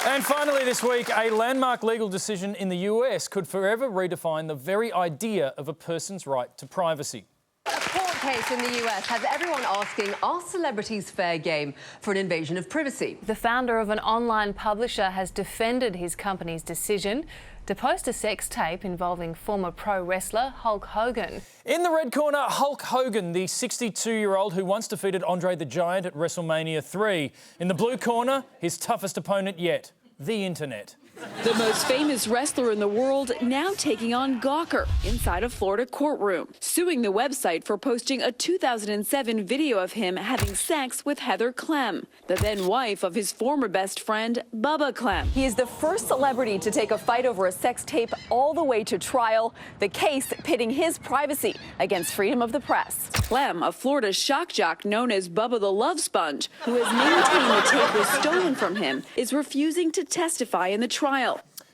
And finally this week, a landmark legal decision in the US could forever redefine the very idea of a person's right to privacy. A court case in the US has everyone asking, are celebrities fair game for an invasion of privacy? The founder of an online publisher has defended his company's decision to post a sex tape involving former pro wrestler Hulk Hogan. In the red corner, Hulk Hogan, the 62-year-old who once defeated Andre the Giant at WrestleMania 3. In the blue corner, his toughest opponent yet, the internet. The most famous wrestler in the world now taking on Gawker inside a Florida courtroom, suing the website for posting a 2007 video of him having sex with Heather Clem, the then wife of his former best friend, Bubba Clem. He is the first celebrity to take a fight over a sex tape all the way to trial, the case pitting his privacy against freedom of the press. Clem, a Florida shock jock known as Bubba the Love Sponge, who has maintained the tape was stolen from him, is refusing to testify in the trial.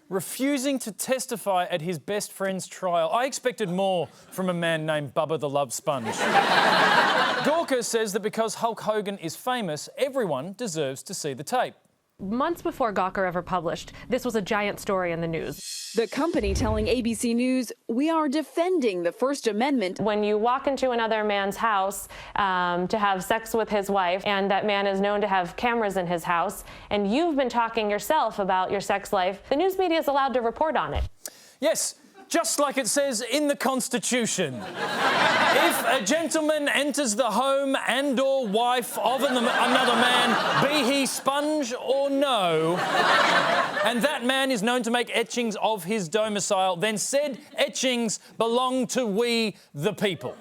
Refusing to testify at his best friend's trial. I expected more from a man named Bubba the Love Sponge. Gawker says that because Hulk Hogan is famous, everyone deserves to see the tape. Months before Gawker ever published, this was a giant story in the news. The company telling ABC News, we are defending the First Amendment. When you walk into another man's house to have sex with his wife, and that man is known to have cameras in his house, and you've been talking yourself about your sex life, the news media is allowed to report on it. Yes, just like it says in the Constitution. If a gentleman enters the home and/or wife of another man, be he sponge or no, and that man is known to make etchings of his domicile, then said etchings belong to we the people.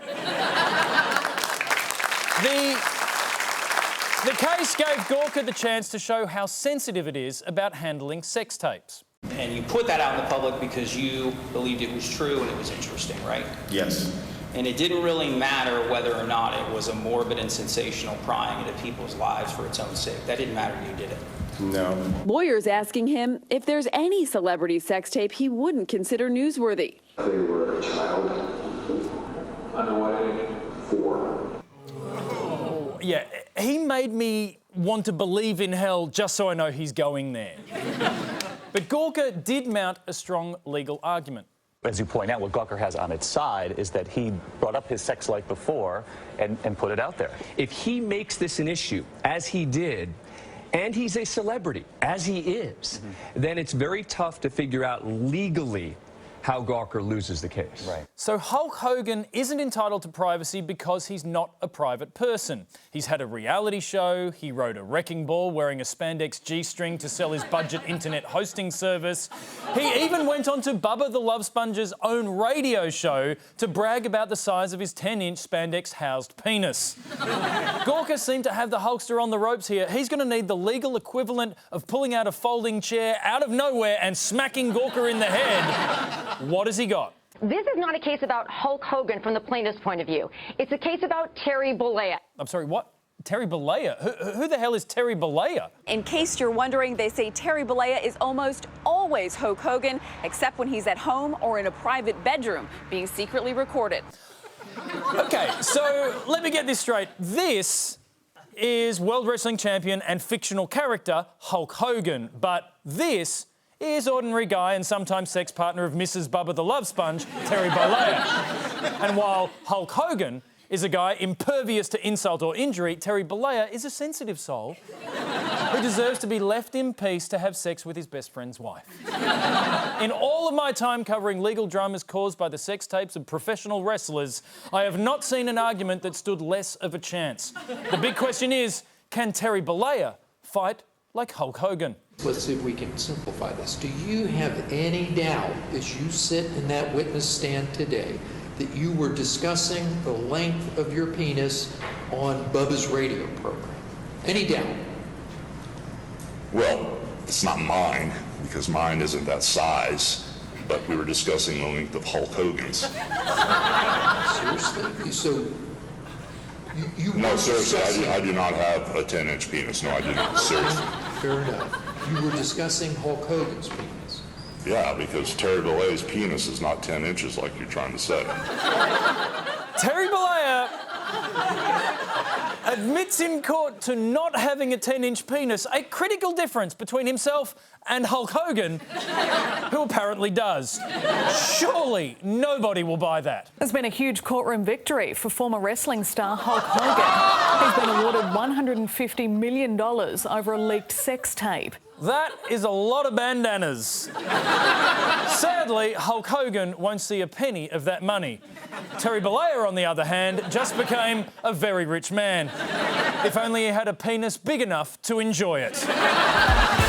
The case gave Gawker the chance to show how sensitive it is about handling sex tapes. And you put that out in the public because you believed it was true and it was interesting, right? Yes. And it didn't really matter whether or not it was a morbid and sensational prying into people's lives for its own sake. That didn't matter, you did it. No. Lawyers asking him if there's any celebrity sex tape he wouldn't consider newsworthy. They were a child, underway 4. Yeah, he made me want to believe in hell just so I know he's going there. But Gawker did mount a strong legal argument. As you point out, what Gawker has on its side is that he brought up his sex life before and put it out there. If he makes this an issue, as he did, and he's a celebrity, as he is, then it's very tough to figure out legally how Gawker loses the case. Right. So Hulk Hogan isn't entitled to privacy because he's not a private person. He's had a reality show, he rode a wrecking ball wearing a spandex G-string to sell his budget internet hosting service. He even went on to Bubba the Love Sponge's own radio show to brag about the size of his 10-inch spandex-housed penis. Gawker seemed to have the Hulkster on the ropes here. He's going to need the legal equivalent of pulling out a folding chair out of nowhere and smacking Gawker in the head. What has he got? This is not a case about Hulk Hogan from the plaintiff's point of view. It's a case about Terry Bollea. I'm sorry, what? Terry Bollea? Who the hell is Terry Bollea? In case you're wondering, they say Terry Bollea is almost always Hulk Hogan, except when he's at home or in a private bedroom, being secretly recorded. Okay, so let me get this straight. This is World Wrestling Champion and fictional character Hulk Hogan, but this is ordinary guy and sometimes sex partner of Mrs. Bubba the Love Sponge, Terry Bollea. And while Hulk Hogan is a guy impervious to insult or injury, Terry Bollea is a sensitive soul who deserves to be left in peace to have sex with his best friend's wife. In all of my time covering legal dramas caused by the sex tapes of professional wrestlers, I have not seen an argument that stood less of a chance. The big question is, can Terry Bollea fight like Hulk Hogan? Let's see if we can simplify this. Do you have any doubt as you sit in that witness stand today that you were discussing the length of your penis on Bubba's radio program? Any doubt? Well, it's not mine, because mine isn't that size, but we were discussing the length of Hulk Hogan's. Seriously? So, you No, were seriously, discussing... I do not have a 10-inch penis. No, I do not. Seriously. Fair enough. You were discussing Hulk Hogan's penis. Yeah, because Terry Bollea's penis is not 10 inches like you're trying to say. Terry Bollea admits in court to not having a 10-inch penis, a critical difference between himself and Hulk Hogan, who apparently does. Surely nobody will buy that. There's been a huge courtroom victory for former wrestling star Hulk Hogan. He's been awarded $150 million over a leaked sex tape. That is a lot of bandanas. Sadly, Hulk Hogan won't see a penny of that money. Terry Bollea, on the other hand, just became a very rich man. If only he had a penis big enough to enjoy it.